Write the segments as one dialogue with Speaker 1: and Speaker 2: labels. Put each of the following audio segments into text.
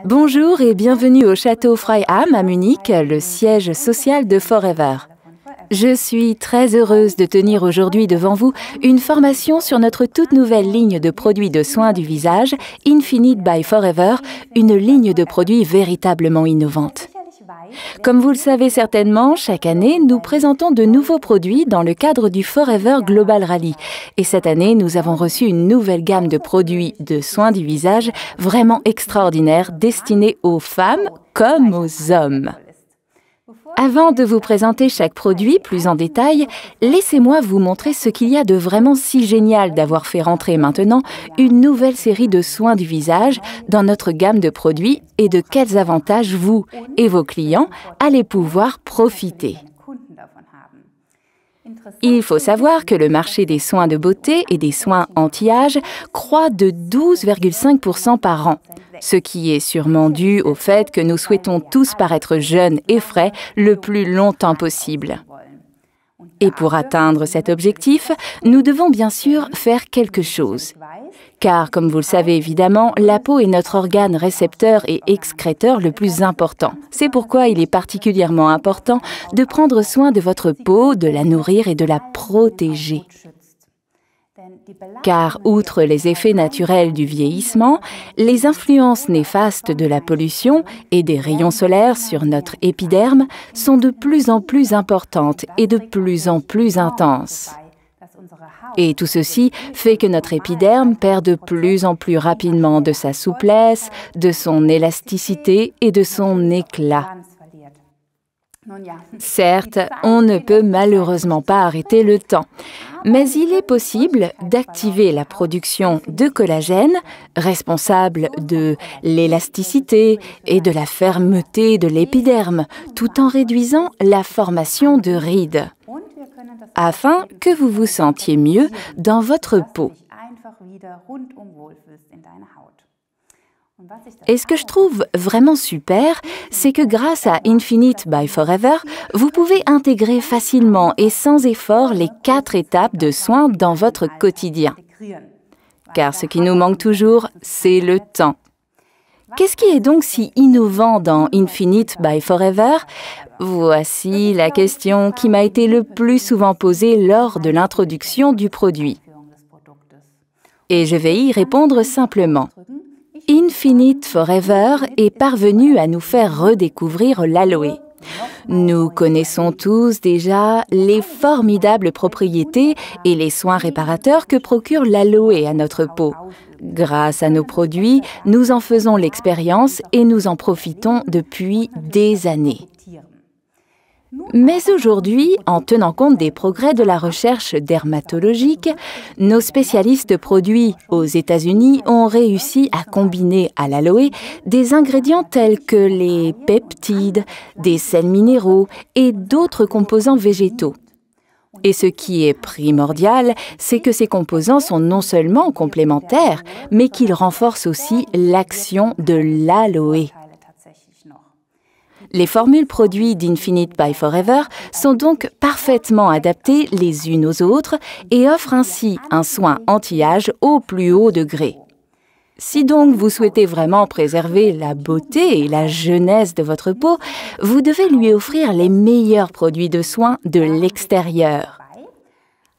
Speaker 1: Bonjour et bienvenue au château Freiham à Munich, le siège social de Forever. Je suis très heureuse de tenir aujourd'hui devant vous une formation sur notre toute nouvelle ligne de produits de soins du visage, Infinite by Forever, une ligne de produits véritablement innovante. Comme vous le savez certainement, chaque année, nous présentons de nouveaux produits dans le cadre du Forever Global Rally. Et cette année, nous avons reçu une nouvelle gamme de produits de soins du visage vraiment extraordinaire, destinés aux femmes comme aux hommes. Avant de vous présenter chaque produit plus en détail, laissez-moi vous montrer ce qu'il y a de vraiment si génial d'avoir fait rentrer maintenant une nouvelle série de soins du visage dans notre gamme de produits et de quels avantages vous et vos clients allez pouvoir profiter. Il faut savoir que le marché des soins de beauté et des soins anti-âge croît de 12,5% par an, ce qui est sûrement dû au fait que nous souhaitons tous paraître jeunes et frais le plus longtemps possible. Et pour atteindre cet objectif, nous devons bien sûr faire quelque chose. Car, comme vous le savez évidemment, la peau est notre organe récepteur et excréteur le plus important. C'est pourquoi il est particulièrement important de prendre soin de votre peau, de la nourrir et de la protéger. Car, outre les effets naturels du vieillissement, les influences néfastes de la pollution et des rayons solaires sur notre épiderme sont de plus en plus importantes et de plus en plus intenses. Et tout ceci fait que notre épiderme perd de plus en plus rapidement de sa souplesse, de son élasticité et de son éclat. Certes, on ne peut malheureusement pas arrêter le temps, mais il est possible d'activer la production de collagène, responsable de l'élasticité et de la fermeté de l'épiderme, tout en réduisant la formation de rides, afin que vous vous sentiez mieux dans votre peau. Et ce que je trouve vraiment super, c'est que grâce à Infinite by Forever, vous pouvez intégrer facilement et sans effort les 4 étapes de soins dans votre quotidien. Car ce qui nous manque toujours, c'est le temps. Qu'est-ce qui est donc si innovant dans Infinite by Forever? Voici la question qui m'a été le plus souvent posée lors de l'introduction du produit. Et je vais y répondre simplement. Infinite Forever est parvenu à nous faire redécouvrir l'aloe. Nous connaissons tous déjà les formidables propriétés et les soins réparateurs que procure l'aloe à notre peau. Grâce à nos produits, nous en faisons l'expérience et nous en profitons depuis des années. Mais aujourd'hui, en tenant compte des progrès de la recherche dermatologique, nos spécialistes produits aux États-Unis ont réussi à combiner à l'aloe des ingrédients tels que les peptides, des sels minéraux et d'autres composants végétaux. Et ce qui est primordial, c'est que ces composants sont non seulement complémentaires, mais qu'ils renforcent aussi l'action de l'aloe. Les formules produits d'Infinite by Forever sont donc parfaitement adaptées les unes aux autres et offrent ainsi un soin anti-âge au plus haut degré. Si donc vous souhaitez vraiment préserver la beauté et la jeunesse de votre peau, vous devez lui offrir les meilleurs produits de soins de l'extérieur.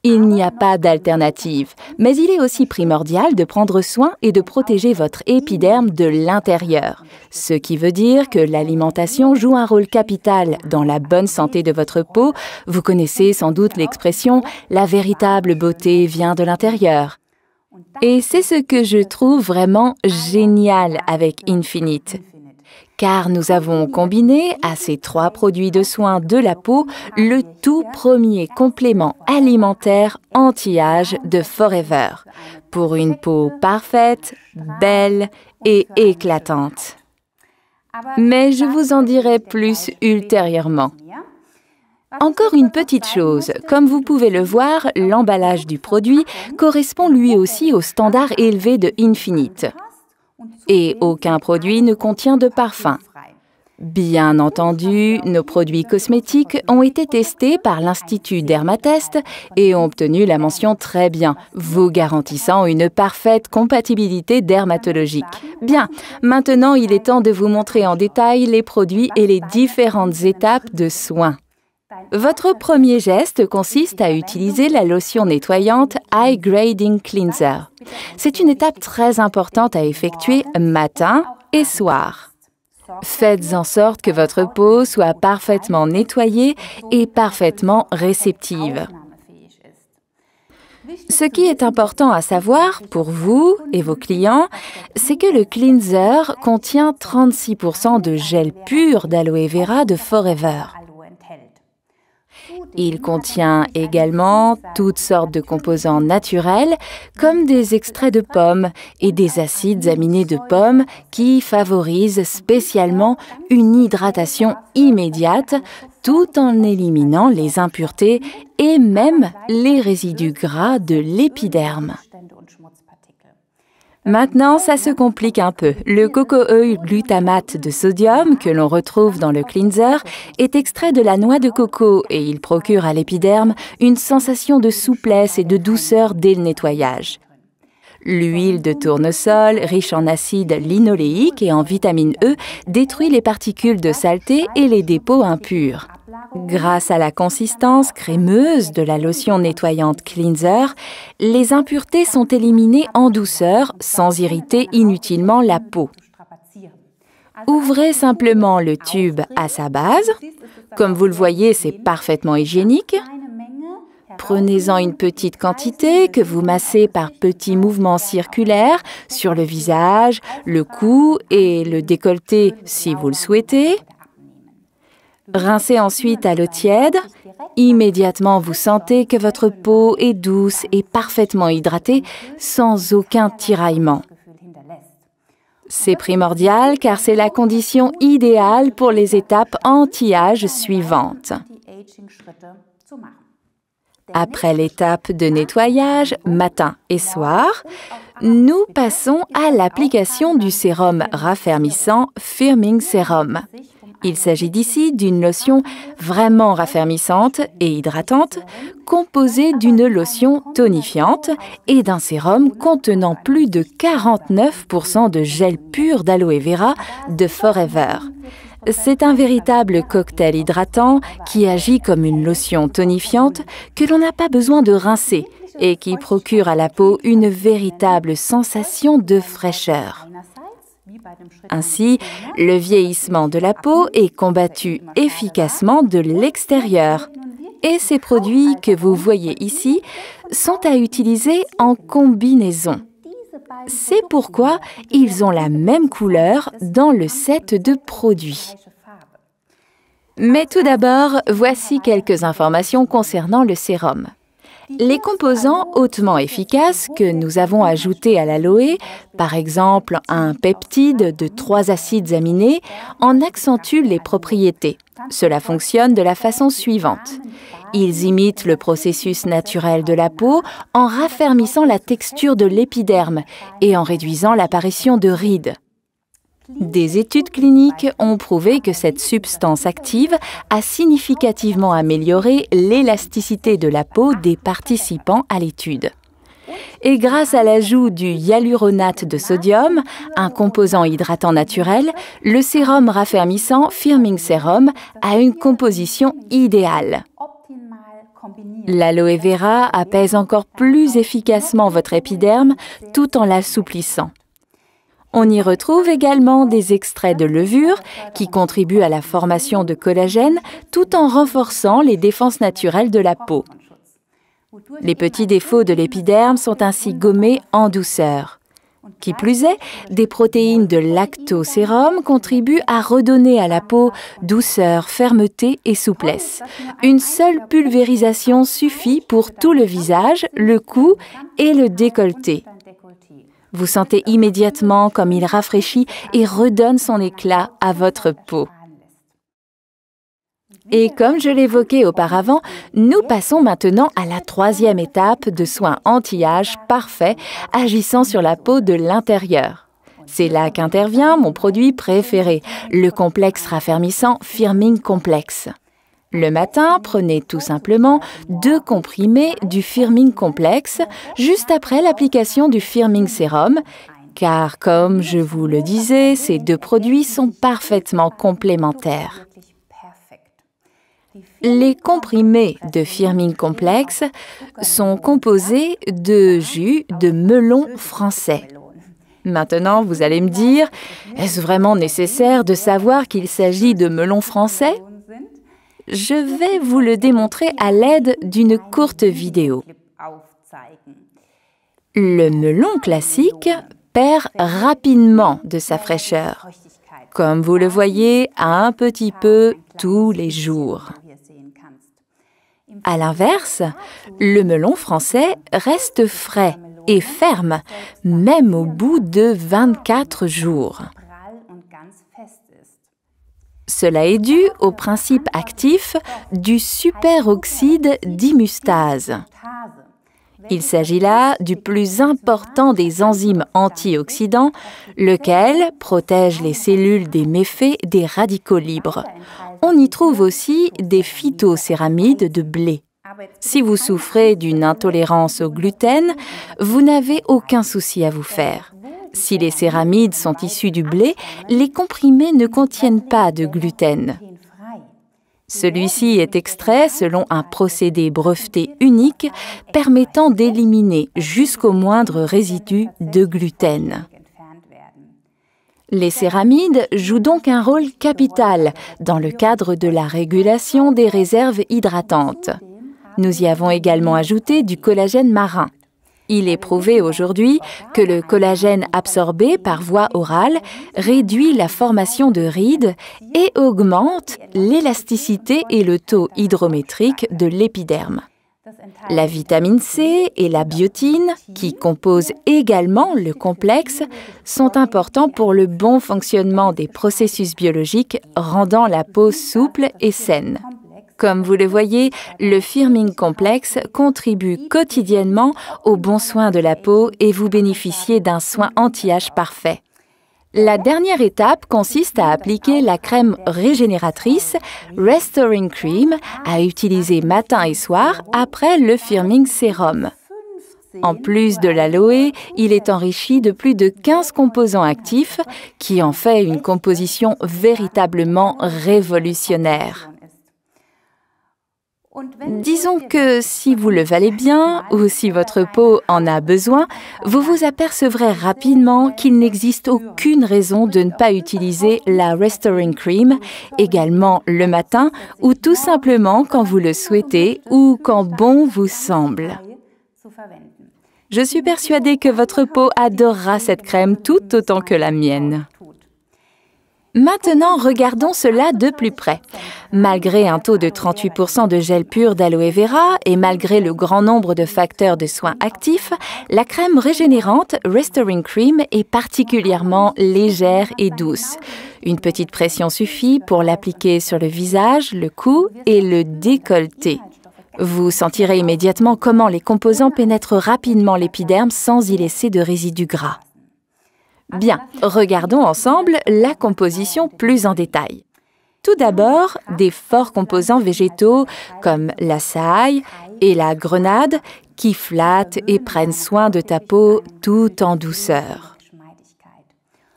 Speaker 1: Il n'y a pas d'alternative, mais il est aussi primordial de prendre soin et de protéger votre épiderme de l'intérieur. Ce qui veut dire que l'alimentation joue un rôle capital dans la bonne santé de votre peau. Vous connaissez sans doute l'expression « la véritable beauté vient de l'intérieur ». Et c'est ce que je trouve vraiment génial avec Infinite. Car nous avons combiné à ces 3 produits de soins de la peau le tout premier complément alimentaire anti-âge de Forever, pour une peau parfaite, belle et éclatante. Mais je vous en dirai plus ultérieurement. Encore une petite chose, comme vous pouvez le voir, l'emballage du produit correspond lui aussi au standard élevé de Infinite. Et aucun produit ne contient de parfum. Bien entendu, nos produits cosmétiques ont été testés par l'Institut Dermatest et ont obtenu la mention très bien, vous garantissant une parfaite compatibilité dermatologique. Bien, maintenant il est temps de vous montrer en détail les produits et les différentes étapes de soins. Votre premier geste consiste à utiliser la lotion nettoyante Eye Grading Cleanser. C'est une étape très importante à effectuer matin et soir. Faites en sorte que votre peau soit parfaitement nettoyée et parfaitement réceptive. Ce qui est important à savoir pour vous et vos clients, c'est que le cleanser contient 36% de gel pur d'aloe vera de Forever. Il contient également toutes sortes de composants naturels comme des extraits de pommes et des acides aminés de pommes qui favorisent spécialement une hydratation immédiate tout en éliminant les impuretés et même les résidus gras de l'épiderme. Maintenant, ça se complique un peu. Le coco-glutamate de sodium que l'on retrouve dans le cleanser est extrait de la noix de coco et il procure à l'épiderme une sensation de souplesse et de douceur dès le nettoyage. L'huile de tournesol, riche en acide linoléique et en vitamine E, détruit les particules de saleté et les dépôts impurs. Grâce à la consistance crémeuse de la lotion nettoyante cleanser, les impuretés sont éliminées en douceur sans irriter inutilement la peau. Ouvrez simplement le tube à sa base. Comme vous le voyez, c'est parfaitement hygiénique. Prenez-en une petite quantité que vous massez par petits mouvements circulaires sur le visage, le cou et le décolleté si vous le souhaitez. Rincez ensuite à l'eau tiède. Immédiatement, vous sentez que votre peau est douce et parfaitement hydratée sans aucun tiraillement. C'est primordial car c'est la condition idéale pour les étapes anti-âge suivantes. Après l'étape de nettoyage, matin et soir, nous passons à l'application du sérum raffermissant Firming Serum. Il s'agit d'ici d'une lotion vraiment raffermissante et hydratante, composée d'une lotion tonifiante et d'un sérum contenant plus de 49% de gel pur d'aloe vera de Forever. C'est un véritable cocktail hydratant qui agit comme une lotion tonifiante que l'on n'a pas besoin de rincer et qui procure à la peau une véritable sensation de fraîcheur. Ainsi, le vieillissement de la peau est combattu efficacement de l'extérieur. Et ces produits que vous voyez ici sont à utiliser en combinaison. C'est pourquoi ils ont la même couleur dans le set de produits. Mais tout d'abord, voici quelques informations concernant le sérum. Les composants hautement efficaces que nous avons ajoutés à l'aloe, par exemple un peptide de 3 acides aminés, en accentuent les propriétés. Cela fonctionne de la façon suivante. Ils imitent le processus naturel de la peau en raffermissant la texture de l'épiderme et en réduisant l'apparition de rides. Des études cliniques ont prouvé que cette substance active a significativement amélioré l'élasticité de la peau des participants à l'étude. Et grâce à l'ajout du hyaluronate de sodium, un composant hydratant naturel, le sérum raffermissant Firming Serum a une composition idéale. L'aloe vera apaise encore plus efficacement votre épiderme tout en l'assouplissant. On y retrouve également des extraits de levure qui contribuent à la formation de collagène tout en renforçant les défenses naturelles de la peau. Les petits défauts de l'épiderme sont ainsi gommés en douceur. Qui plus est, des protéines de lactosérum contribuent à redonner à la peau douceur, fermeté et souplesse. Une seule pulvérisation suffit pour tout le visage, le cou et le décolleté. Vous sentez immédiatement comme il rafraîchit et redonne son éclat à votre peau. Et comme je l'évoquais auparavant, nous passons maintenant à la 3e étape de soins anti-âge parfaits agissant sur la peau de l'intérieur. C'est là qu'intervient mon produit préféré, le complexe raffermissant Firming Complex. Le matin, prenez tout simplement 2 comprimés du Firming Complex juste après l'application du Firming Sérum, car comme je vous le disais, ces 2 produits sont parfaitement complémentaires. Les comprimés de Firming Complex sont composés de jus de melon français. Maintenant, vous allez me dire, est-ce vraiment nécessaire de savoir qu'il s'agit de melon français? Je vais vous le démontrer à l'aide d'une courte vidéo. Le melon classique perd rapidement de sa fraîcheur, comme vous le voyez un petit peu tous les jours. À l'inverse, le melon français reste frais et ferme, même au bout de 24 jours. Cela est dû au principe actif du superoxyde dimustase. Il s'agit là du plus important des enzymes antioxydants, lequel protège les cellules des méfaits des radicaux libres. On y trouve aussi des phytocéramides de blé. Si vous souffrez d'une intolérance au gluten, vous n'avez aucun souci à vous faire. Si les céramides sont issus du blé, les comprimés ne contiennent pas de gluten. Celui-ci est extrait selon un procédé breveté unique permettant d'éliminer jusqu'au moindre résidu de gluten. Les céramides jouent donc un rôle capital dans le cadre de la régulation des réserves hydratantes. Nous y avons également ajouté du collagène marin. Il est prouvé aujourd'hui que le collagène absorbé par voie orale réduit la formation de rides et augmente l'élasticité et le taux hydrométrique de l'épiderme. La vitamine C et la biotine, qui composent également le complexe, sont importants pour le bon fonctionnement des processus biologiques, rendant la peau souple et saine. Comme vous le voyez, le Firming Complex contribue quotidiennement au bon soin de la peau et vous bénéficiez d'un soin anti-âge parfait. La dernière étape consiste à appliquer la crème régénératrice Restoring Cream à utiliser matin et soir après le Firming Sérum. En plus de l'aloe, il est enrichi de plus de 15 composants actifs qui en fait une composition véritablement révolutionnaire. Disons que si vous le valez bien ou si votre peau en a besoin, vous vous apercevrez rapidement qu'il n'existe aucune raison de ne pas utiliser la Restoring Cream, également le matin ou tout simplement quand vous le souhaitez ou quand bon vous semble. Je suis persuadée que votre peau adorera cette crème tout autant que la mienne. Maintenant, regardons cela de plus près. Malgré un taux de 38% de gel pur d'aloe vera et malgré le grand nombre de facteurs de soins actifs, la crème régénérante Restoring Cream est particulièrement légère et douce. Une petite pression suffit pour l'appliquer sur le visage, le cou et le décolleté. Vous sentirez immédiatement comment les composants pénètrent rapidement l'épiderme sans y laisser de résidus gras. Bien, regardons ensemble la composition plus en détail. Tout d'abord, des forts composants végétaux comme la saille et la grenade qui flattent et prennent soin de ta peau tout en douceur.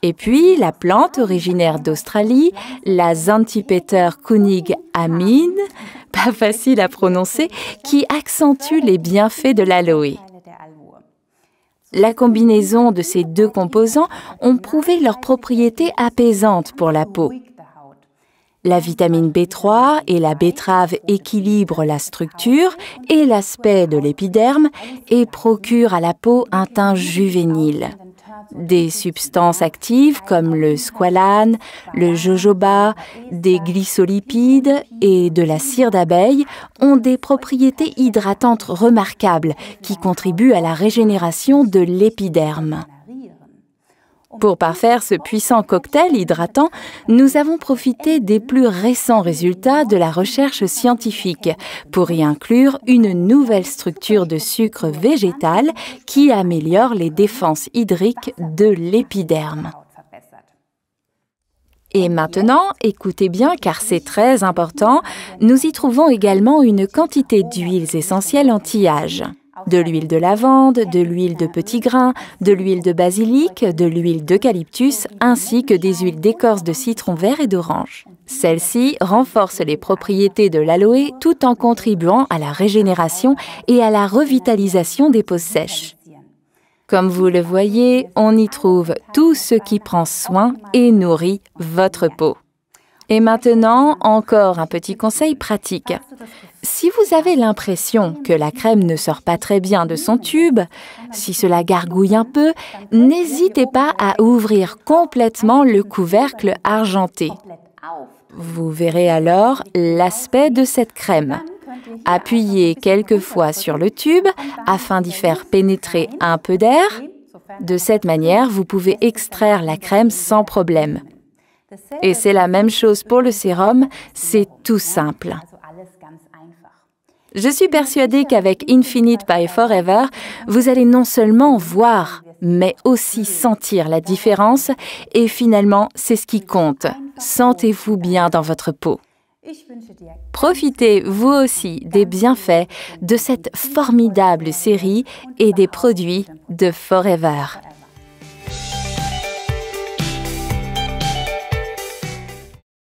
Speaker 1: Et puis, la plante originaire d'Australie, la Zantipeter Kunig amine, pas facile à prononcer, qui accentue les bienfaits de l'aloe. La combinaison de ces 2 composants ont prouvé leurs propriétés apaisantes pour la peau. La vitamine B3 et la betterave équilibrent la structure et l'aspect de l'épiderme et procurent à la peau un teint juvénile. Des substances actives comme le squalane, le jojoba, des glycolipides et de la cire d'abeille ont des propriétés hydratantes remarquables qui contribuent à la régénération de l'épiderme. Pour parfaire ce puissant cocktail hydratant, nous avons profité des plus récents résultats de la recherche scientifique pour y inclure une nouvelle structure de sucre végétal qui améliore les défenses hydriques de l'épiderme. Et maintenant, écoutez bien car c'est très important, nous y trouvons également une quantité d'huiles essentielles anti-âge. De l'huile de lavande, de l'huile de petits grains, de l'huile de basilic, de l'huile d'eucalyptus, ainsi que des huiles d'écorce de citron vert et d'orange. Celles-ci renforcent les propriétés de l'aloe tout en contribuant à la régénération et à la revitalisation des peaux sèches. Comme vous le voyez, on y trouve tout ce qui prend soin et nourrit votre peau. Et maintenant, encore un petit conseil pratique. Si vous avez l'impression que la crème ne sort pas très bien de son tube, si cela gargouille un peu, n'hésitez pas à ouvrir complètement le couvercle argenté. Vous verrez alors l'aspect de cette crème. Appuyez quelques fois sur le tube afin d'y faire pénétrer un peu d'air. De cette manière, vous pouvez extraire la crème sans problème. Et c'est la même chose pour le sérum, c'est tout simple. Je suis persuadée qu'avec Infinite by Forever, vous allez non seulement voir, mais aussi sentir la différence. Et finalement, c'est ce qui compte. Sentez-vous bien dans votre peau. Profitez, vous aussi, des bienfaits de cette formidable série et des produits de Forever.